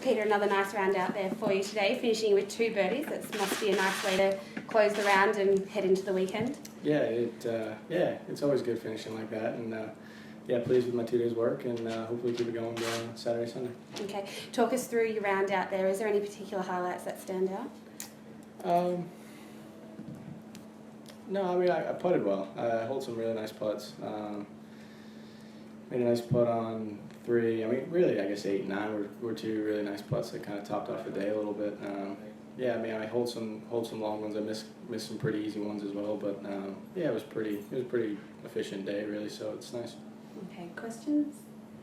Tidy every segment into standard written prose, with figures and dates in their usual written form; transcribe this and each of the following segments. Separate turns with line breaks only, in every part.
Peter, another nice round out there for you today, finishing with 2 birdies. That must be a nice way to close the round and head into the weekend.
Yeah, it's always good finishing like that, and pleased with my 2 days' work, and hopefully keep it going Saturday, Sunday.
Okay, talk us through your round out there. Is there any particular highlights that stand out?
No, I mean, I putted well. I hold some really nice putts. Made a nice putt on 3. I mean, really, I guess 8 and 9 were 2 really nice putts that kind of topped off the day a little bit. I mean, I hold some long ones. I missed some pretty easy ones as well, but it was a pretty efficient day, really. So it's nice.
Okay, questions?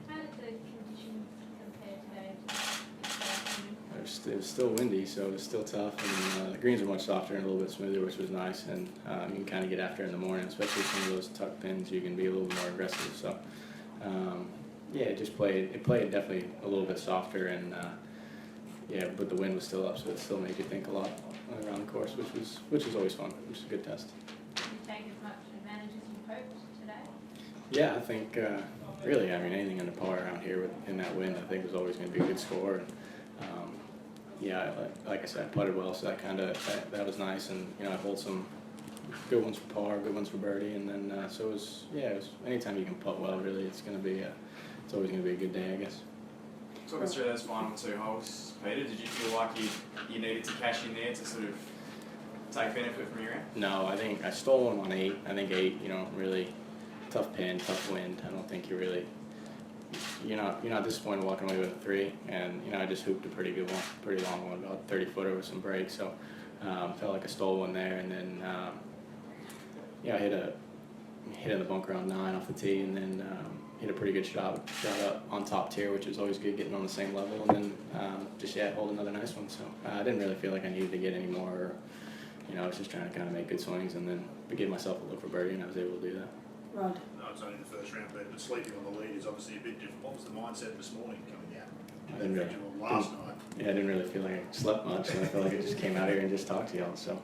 How did the conditions compare today to the
It was still windy, so it was still tough, and the greens are much softer and a little bit smoother, which was nice. And you can kind of get after in the morning, especially some of those tuck pins. You can be a little more aggressive. So it played definitely a little bit softer, and but the wind was still up, so it still made you think a lot around the course, which is always fun, which is a good test.
Did you take as much advantage as you hoped today?
Yeah, I think really, I mean, anything under par around here in that wind, I think was always going to be a good score. And, like I said, I putted well, so that was nice, and I hold some good ones for par, good ones for birdie, and then it was anytime you can putt well, really, it's always going to be a good day, I guess.
Talk us through those final 2 holes, Peter. Did you feel like you needed to cash in there to sort of take benefit from your round?
No, I think I stole one on 8. I think 8, really tough pin, tough wind. I don't think you're not disappointed walking away with a 3. And I just hooped a pretty good one, pretty long one, about 30-footer with some breaks. So felt like I stole one there, and then I hit in the bunker on 9 off the tee, and then hit a pretty good shot up on top tier, which is always good, getting on the same level, and then hold another nice one. So I didn't really feel like I needed to get any more. Or, I was just trying to kind of make good swings, and then give myself a look for birdie, and I was able to do that.
Rod?
No, it's only the first round, but sleeping on the lead is obviously a bit different. What was the mindset this morning coming out? Last night?
Yeah, I didn't really feel like I slept much, and I felt like I just came out here and just talked to y'all. So,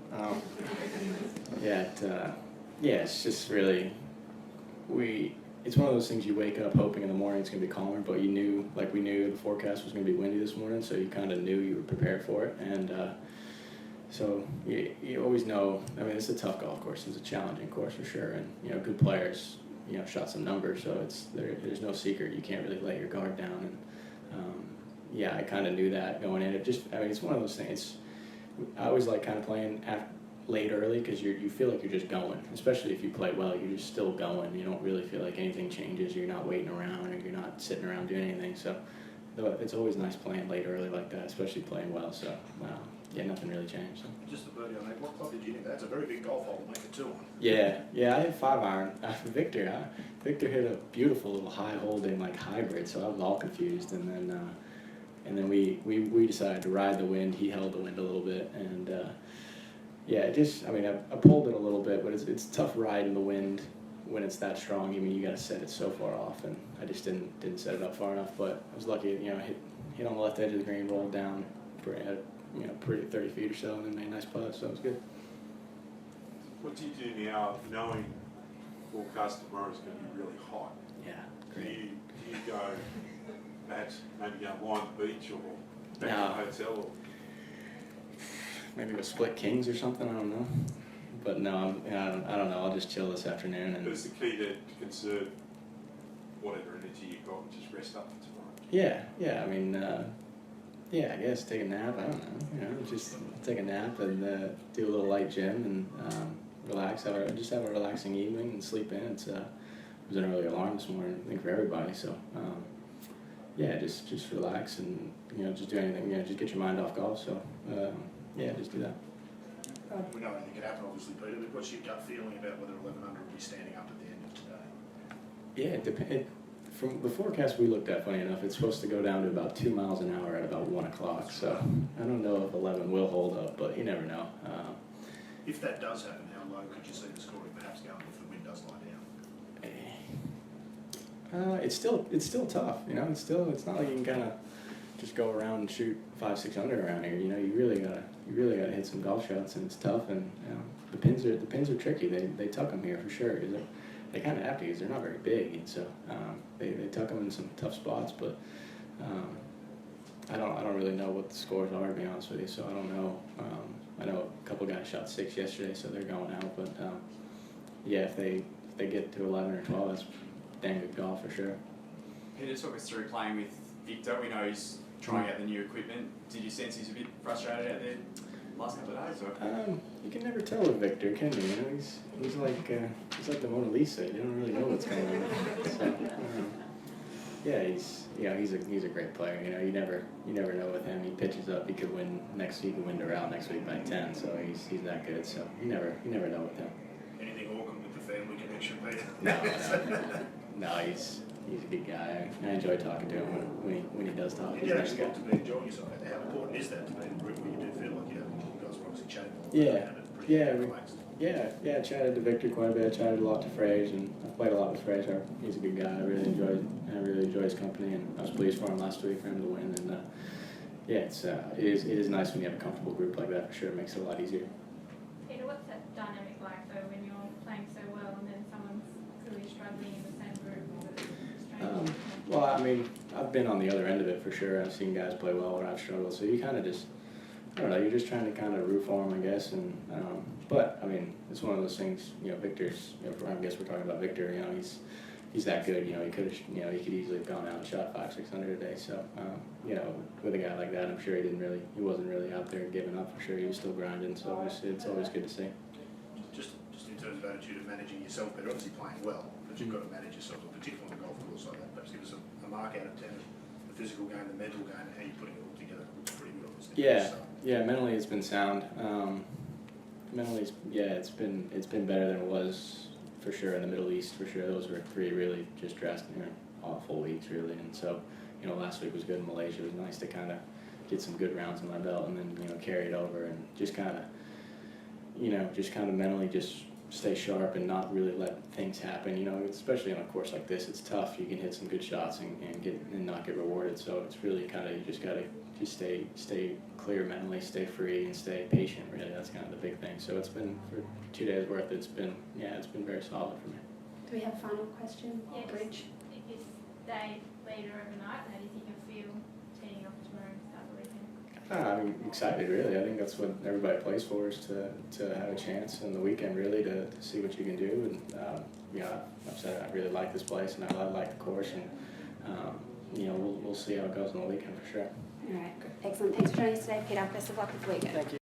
it's just really it's one of those things you wake up hoping in the morning it's going to be calmer, but we knew the forecast was going to be windy this morning, so you kind of knew you were prepared for it. And so you always know, I mean, it's a tough golf course. It's a challenging course for sure, and, good players, shot some numbers, so there's no secret. You can't really let your guard down. And, I kind of knew that going in. It's one of those things. I always like kind of playing late early, because you feel like you're just going, especially if you play well. You're just still going. You don't really feel like anything changes. You're not waiting around, or you're not sitting around doing anything. So it's always nice playing late early like that, especially playing well. So nothing really changed. So.
Just the birdie on that. What club did you hit? That's a very big golf hole to make a 2 on.
Yeah, I hit 5-iron. Victor hit a beautiful little high holding hybrid, so I was all confused. And then we decided to ride the wind. He held the wind a little bit, and I pulled it a little bit, but it's a tough ride in the wind when it's that strong. I mean, you got to set it so far off, and I just didn't set it up far enough. But I was lucky, hit on the left edge of the green, rolled down, pretty 30 feet or so, and then made a nice putt. So it was good.
What do you do now, knowing forecast tomorrow is going to be really hot?
Yeah,
Do
great.
you go perhaps maybe go line the beach or back to the hotel? Or?
Maybe go split kings or something. I don't know. But no, I don't know. I'll just chill this afternoon.
But it's the key to conserve whatever energy you've got and just rest up for tomorrow.
Yeah. I mean, I guess take a nap. I don't know. Just take a nap and do a little light gym and relax. Have a relaxing evening and sleep in. It was an early alarm this morning, I think, for everybody. So just relax and just do anything. Just get your mind off golf. So just do that.
We know anything can happen, obviously, Peter, but what's your gut feeling about whether 11 under will be standing up at the end of today?
Yeah, it depends. From the forecast we looked at, funny enough, it's supposed to go down to about 2 miles an hour at about 1 o'clock. So I don't know if 11 will hold up, but you never know.
If that does happen, how low could you see the scoring perhaps going if the wind does lie down?
It's still tough. It's not like you can kind of just go around and shoot 5-6 under around here. You really gotta hit some golf shots, and it's tough. And the pins are tricky. They tuck them here for sure, because they kind of have to, because they're not very big, and so they tuck them in some tough spots. But I don't really know what the scores are, to be honest with you. So I don't know. I know a couple guys shot 6 yesterday, so they're going out. But yeah, if they get to 11 or 12, that's dang good golf for sure.
Peter, talk us through playing with Victor. We know he's trying out the new equipment. Did you sense he's a bit frustrated out there last couple of days? Or?
You can never tell with Victor, can you? You know, he's like the Mona Lisa. You don't really know what's going on. So, yeah, he's a great player. You know, you never know with him. He pitches up. He could win next week. He could win Doral next week by 10. So he's that good. So you never know with him.
Anything awkward with the family connection, Peter?
No, he's a good guy. I enjoy talking to him when he does talk.
You
He's a nice
actually
guy.
got to be enjoying yourself. How important is that to be in a group where you do feel like you guys are obviously chatting all the
Yeah,
time and pretty
yeah,
relaxed?
Yeah, I chatted to Victor quite a bit. I chatted a lot to Frage, and I played a lot with Frage. He's a good guy. I really enjoy his company, and I was pleased for him last week for him to win. And yeah, it is nice when you have a comfortable group like that for sure. It makes it a lot easier.
Peter, what's that dynamic like though when you're playing so well and then someone's clearly struggling in the same group? Is it strange?
Well, I mean, I've been on the other end of it for sure. I've seen guys play well where I've struggled. So you kind of just, I don't know, you're just trying to kind of root for him, I guess. And but I mean, it's one of those things. You know, Victor's. You know, I guess we're talking about Victor. You know, he's that good. You know, he could easily have gone out and shot 500-600 a day. So you know, with a guy like that, I'm sure he wasn't really out there giving up for sure. He was still grinding. So it's always good to see.
Just in terms of attitude of managing yourself, but obviously playing well, but you've got to manage yourself, particularly on the golf course like that. Perhaps give us a mark out of 10 of the physical game, the mental game, and how you're putting it all together. It looks pretty good, obviously.
Yeah, mentally it's been sound. It's been better than it was for sure in the Middle East for sure. Those were 3 really just drastic, awful weeks really, and so last week was good in Malaysia. It was nice to kind of get some good rounds in my belt and then carry it over and just kind of mentally just stay sharp and not really let things happen. Especially on a course like this, it's tough. You can hit some good shots and not get rewarded. So it's really kind of you just gotta stay clear mentally, stay free, and stay patient. Really, that's kind of the big thing. So it's been for 2 days worth. It's been very solid for me.
Do we have a final question?
Yeah,
Bridge.
If you stay later overnight, how do you think you'll feel teeing off tomorrow and start the weekend?
I'm excited, really. I think that's what everybody plays for, is to have a chance in the weekend, really, to see what you can do. And I've said I really like this place, and I like the course, and we'll see how it goes on the weekend for sure.
All right, excellent. Thanks for joining us today, Peter. Best of luck with the weekend.
Thank you.